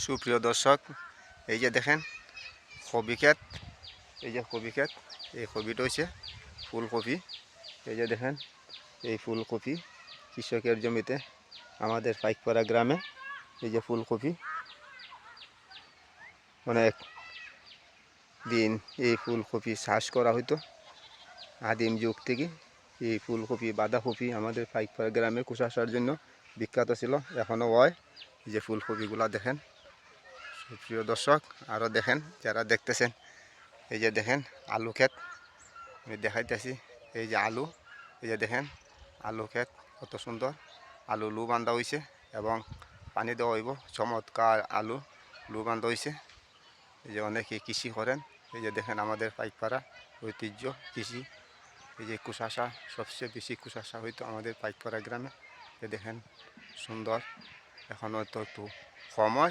সুপ্রিয় দর্শক, এই যে দেখেন কপি ক্ষেত, এই যে কপি ক্ষেত, এই কপিটা হচ্ছে ফুলকপি। এই যে দেখেন এই ফুলকপি কৃষকের জমিতে আমাদের পাইকপাড়া গ্রামে এই যে ফুলকপি অনেক দিন এই ফুলকপি চাষ করা হতো আদিম যুগ থেকে। এই ফুলকপি বাঁধাকপি আমাদের পাইকপাড়া গ্রামে কুশাসার জন্য বিখ্যাত ছিল, এখনও হয়। এই যে ফুলকপিগুলা দেখেন সুপ্রিয় দর্শক, আরও দেখেন যারা দেখতেছেন, এই যে দেখেন আলু ক্ষেত আমি দেখাইতেছি। এই যে আলু, এই যে দেখেন আলু ক্ষেত কত সুন্দর, আলু লু বান্ধা হয়েছে এবং পানি দেওয়া হইব। চমৎকার আলু লু বান্ধা হয়েছে। এই যে অনেকে কৃষি করেন। এই যে দেখেন আমাদের পাইকপাড়া ঐতিহ্য কৃষি। এই যে কুশাসা, সবচেয়ে বেশি কুশাসা হইতো আমাদের পাইকপাড়া গ্রামে। এই দেখেন সুন্দর, এখন হয়তো একটু কম হয়।